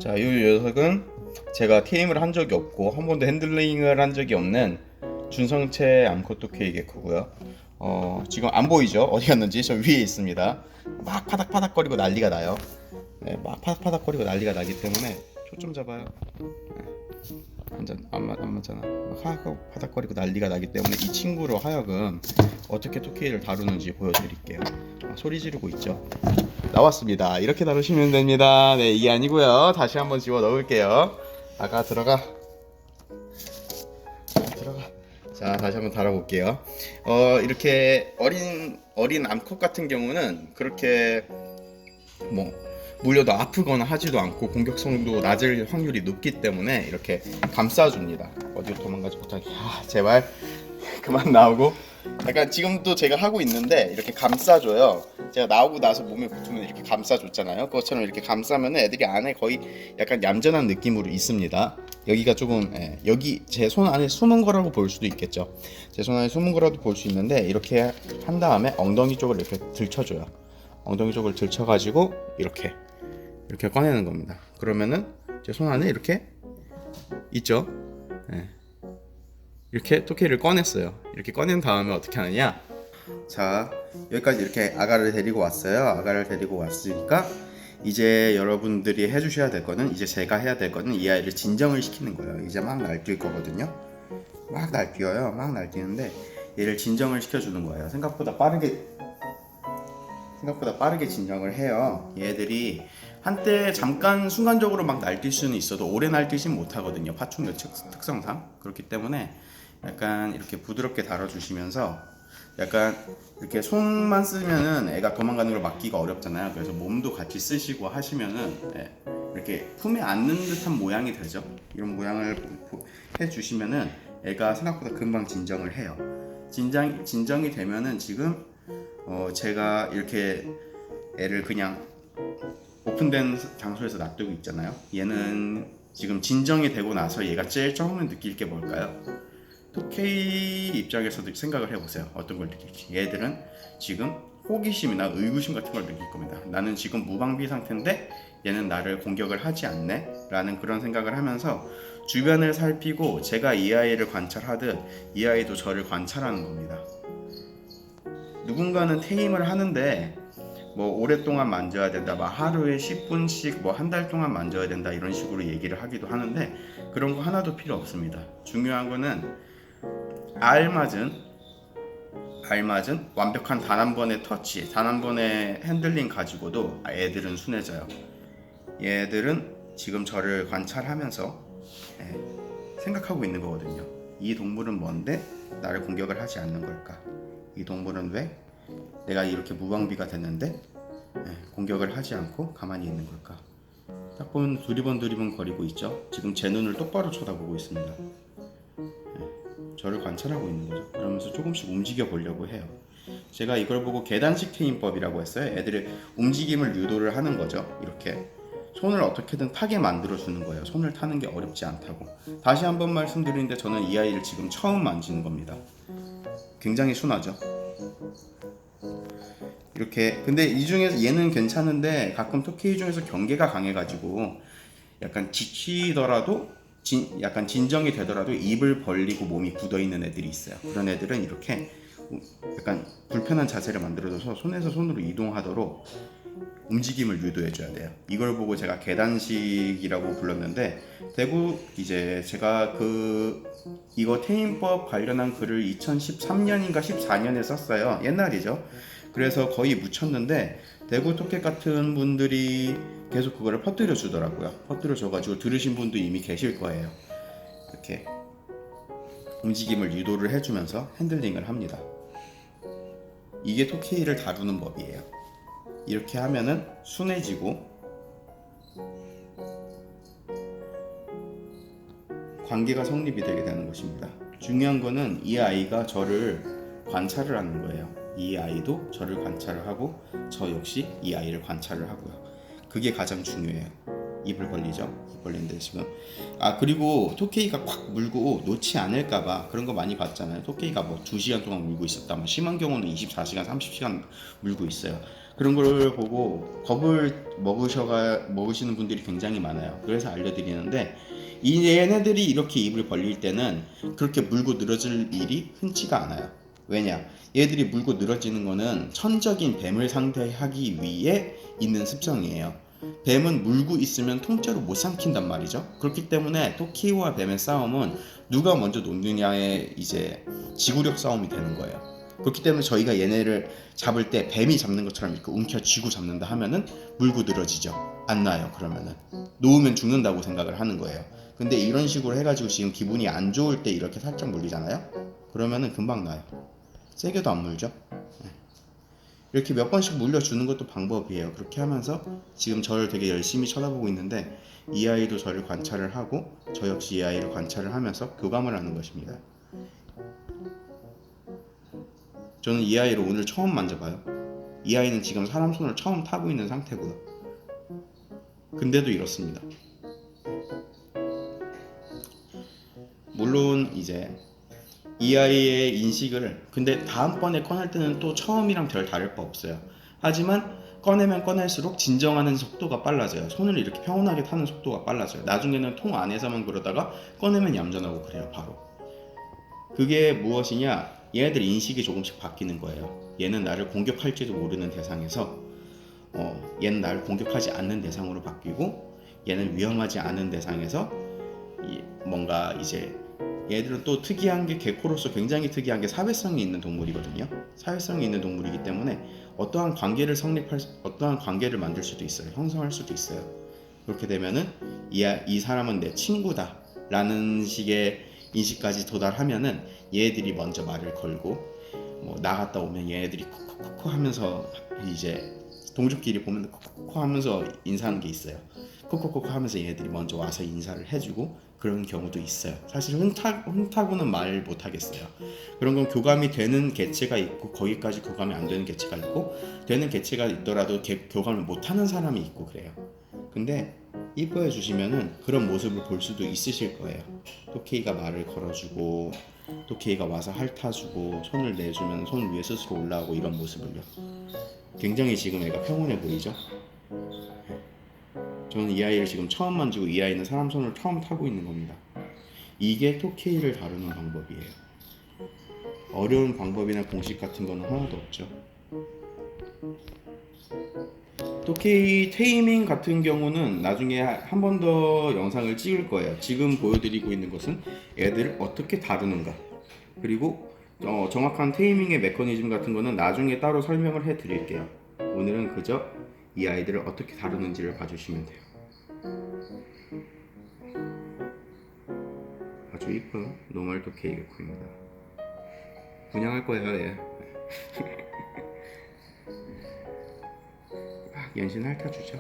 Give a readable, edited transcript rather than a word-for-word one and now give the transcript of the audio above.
자, 이 녀석은 제가 테임을 한 적이 없고 한 번도 핸들링을 한 적이 없는 준성체 암컷 토끼 개코고요. 지금 안 보이죠? 어디 갔는지. 저 위에 있습니다. 막 파닥파닥거리고 난리가 나요. 네, 막 파닥파닥거리고 난리가 나기 때문에 초점 잡아요. 안 맞잖아. 막 하고 파닥거리고 난리가 나기 때문에 이 친구로 하여금 어떻게 토끼를 다루는지 보여드릴게요. 소리 지르고 있죠. 나왔습니다. 이렇게 다루시면 됩니다. 네, 이게 아니고요. 다시 한번 집어 넣을게요. 아가 들어가. 들어가. 자, 다시 한번 달아볼게요. 이렇게 어린 암컷 같은 경우는 그렇게 뭐 물려도 아프거나 하지도 않고 공격성도 낮을 확률이 높기 때문에 이렇게 감싸줍니다. 어디로 도망가지 못하게. 제발 그만 나오고. 약간 지금도 제가 하고 있는데 이렇게 감싸줘요. 제가 나오고 나서 몸에 붙으면 이렇게 감싸줬잖아요. 그것처럼 이렇게 감싸면 애들이 안에 거의 약간 얌전한 느낌으로 있습니다. 여기가 조금 여기 제 손 안에 숨은 거라고 볼 수도 있겠죠. 제 손 안에 숨은 거라도 볼 수 있는데 이렇게 한 다음에 엉덩이 쪽을 이렇게 들쳐줘요. 엉덩이 쪽을 들쳐가지고 이렇게 꺼내는 겁니다. 그러면은 제 손 안에 이렇게 있죠. 이렇게 토끼를 꺼냈어요. 이렇게 꺼낸 다음에 어떻게 하느냐? 자, 여기까지 이렇게 아가를 데리고 왔어요. 아가를 데리고 왔으니까 이제 여러분들이 해주셔야 될 거는, 이제 제가 해야 될 거는 이 아이를 진정을 시키는 거예요. 이제 막 날뛸 거거든요. 막 날뛰어요. 막 날뛰는데 얘를 진정을 시켜주는 거예요. 생각보다 빠르게 진정을 해요. 얘들이 한때 잠깐 순간적으로 막 날뛸 수는 있어도 오래 날뛰진 못하거든요. 파충류 특성상. 그렇기 때문에 약간 이렇게 부드럽게 다뤄주시면서, 약간 이렇게 손만 쓰면은 애가 도망가는 걸 막기가 어렵잖아요. 그래서 몸도 같이 쓰시고 하시면은 이렇게 품에 안는 듯한 모양이 되죠. 이런 모양을 해주시면은 애가 생각보다 금방 진정을 해요. 진정이 되면은 지금 제가 이렇게 애를 그냥 오픈된 장소에서 놔두고 있잖아요. 얘는 지금 진정이 되고 나서 얘가 제일 처음에 느낄 게 뭘까요? 토끼 입장에서도 생각을 해보세요. 어떤 걸 느낄지. 얘들은 지금 호기심이나 의구심 같은 걸 느낄 겁니다. 나는 지금 무방비 상태인데 얘는 나를 공격을 하지 않네? 라는 그런 생각을 하면서 주변을 살피고, 제가 이 아이를 관찰하듯 이 아이도 저를 관찰하는 겁니다. 누군가는 테임을 하는데 뭐 오랫동안 만져야 된다, 막 하루에 10분씩 뭐 한 달 동안 만져야 된다, 이런 식으로 얘기를 하기도 하는데 그런 거 하나도 필요 없습니다. 중요한 거는 알맞은 완벽한 단 한 번의 터치, 단 한 번의 핸들링 가지고도 애들은 순해져요. 얘들은 지금 저를 관찰하면서 생각하고 있는 거거든요. 이 동물은 뭔데 나를 공격을 하지 않는 걸까? 이 동물은 왜 내가 이렇게 무방비가 됐는데 공격을 하지 않고 가만히 있는 걸까? 딱 보면 두리번 거리고 있죠. 지금 제 눈을 똑바로 쳐다보고 있습니다. 저를 관찰하고 있는 거죠. 그러면서 조금씩 움직여 보려고 해요. 제가 이걸 보고 계단식 테임법이라고 했어요. 애들의 움직임을 유도를 하는 거죠. 이렇게 손을 어떻게든 타게 만들어 주는 거예요. 손을 타는 게 어렵지 않다고. 다시 한번 말씀드리는데 저는 이 아이를 지금 처음 만지는 겁니다. 굉장히 순하죠. 이렇게. 근데 이 중에서 얘는 괜찮은데 가끔 토끼 중에서 경계가 강해가지고 약간 지치더라도 약간 진정이 되더라도 입을 벌리고 몸이 굳어있는 애들이 있어요. 그런 애들은 이렇게 약간 불편한 자세를 만들어줘서 손에서 손으로 이동하도록 움직임을 유도해줘야 돼요. 이걸 보고 제가 계단식이라고 불렀는데, 대구 이제 제가 이거 테임법 관련한 글을 2013년인가 14년에 썼어요. 옛날이죠. 그래서 거의 묻혔는데 대구 토끼 같은 분들이 계속 그거를 퍼뜨려 주더라고요. 퍼뜨려 줘가지고 들으신 분도 이미 계실 거예요. 이렇게 움직임을 유도를 해주면서 핸들링을 합니다. 이게 토끼를 다루는 법이에요. 이렇게 하면은 순해지고 관계가 성립이 되게 되는 것입니다. 중요한 거는 이 아이가 저를 관찰을 하는 거예요. 이 아이도 저를 관찰을 하고 저 역시 이 아이를 관찰을 하고요. 그게 가장 중요해요. 입을 벌리죠. 입 벌리는데 지금 그리고 토케이가 콱 물고 놓지 않을까봐 그런 거 많이 봤잖아요. 토케이가 뭐 2시간 동안 물고 있었다, 뭐 심한 경우는 24시간 30시간 물고 있어요. 그런 걸 보고 겁을 먹으시는 분들이 굉장히 많아요. 그래서 알려드리는데, 이 얘네들이 이렇게 입을 벌릴 때는 그렇게 물고 늘어질 일이 흔치가 않아요. 왜냐? 얘들이 물고 늘어지는 거는 천적인 뱀을 상대하기 위해 있는 습성이에요. 뱀은 물고 있으면 통째로 못 삼킨단 말이죠. 그렇기 때문에 토끼와 뱀의 싸움은 누가 먼저 놓느냐의 이제 지구력 싸움이 되는 거예요. 그렇기 때문에 저희가 얘네를 잡을 때 뱀이 잡는 것처럼 이렇게 움켜쥐고 잡는다 하면은 물고 늘어지죠. 안 놔요. 그러면은 놓으면 죽는다고 생각을 하는 거예요. 근데 이런 식으로 해가지고 지금 기분이 안 좋을 때 이렇게 살짝 물리잖아요. 그러면은 금방 놔요. 세게도 안 물죠. 이렇게 몇 번씩 물려주는 것도 방법이에요. 그렇게 하면서 지금 저를 되게 열심히 쳐다보고 있는데, 이 아이도 저를 관찰을 하고 저 역시 이 아이를 관찰을 하면서 교감을 하는 것입니다. 저는 이 아이를 오늘 처음 만져봐요. 이 아이는 지금 사람 손을 처음 타고 있는 상태고요. 근데도 이렇습니다. 물론 이제 이 아이의 인식을 근데 다음번에 꺼낼 때는 또 처음이랑 별 다를 바 없어요. 하지만 꺼내면 꺼낼수록 진정하는 속도가 빨라져요. 손을 이렇게 평온하게 타는 속도가 빨라져요. 나중에는 통 안에서만 그러다가 꺼내면 얌전하고 그래요. 바로. 그게 무엇이냐? 얘네들 인식이 조금씩 바뀌는 거예요. 얘는 나를 공격할지도 모르는 대상에서 얘는 나를 공격하지 않는 대상으로 바뀌고, 얘는 위험하지 않은 대상에서 뭔가 이제, 얘들은 또 특이한 게, 개코로서 굉장히 특이한 게 사회성이 있는 동물이거든요. 사회성이 있는 동물이기 때문에 어떠한 관계를 만들 수도 있어요. 형성할 수도 있어요. 그렇게 되면은 이 사람은 내 친구다 라는 식의 인식까지 도달하면은 얘들이 먼저 말을 걸고, 뭐 나갔다 오면 얘네들이 코코코코 하면서 이제 동족끼리 보면 코코코 하면서 인사하는 게 있어요. 코코코코 하면서 얘네들이 먼저 와서 인사를 해주고 그런 경우도 있어요. 사실 흔타고는 말 못하겠어요. 그런 건 교감이 되는 개체가 있고, 거기까지 교감이 안 되는 개체가 있고, 되는 개체가 있더라도 교감을 못하는 사람이 있고 그래요. 근데 이뻐해 주시면은 그런 모습을 볼 수도 있으실 거예요. 토케이가 말을 걸어주고, 토케이가 와서 핥아주고, 손을 내주면 손 위에 스스로 올라오고, 이런 모습을요. 굉장히 지금 애가 평온해 보이죠? 저는 이 아이를 지금 처음 만지고, 이 아이는 사람 손을 처음 타고 있는 겁니다. 이게 토케이를 다루는 방법이에요. 어려운 방법이나 공식 같은 거는 하나도 없죠. 토케이 테이밍 같은 경우는 나중에 한 번 더 영상을 찍을 거예요. 지금 보여드리고 있는 것은 애들을 어떻게 다루는가, 그리고 정확한 테이밍의 메커니즘 같은 거는 나중에 따로 설명을 해 드릴게요. 오늘은 그저 이 아이들을 어떻게 다루는지를 봐주시면 돼요. 아주 이쁜 노멀 토케이 개코입니다. 분양할 거예요, 얘. 막 연신 핥아주죠.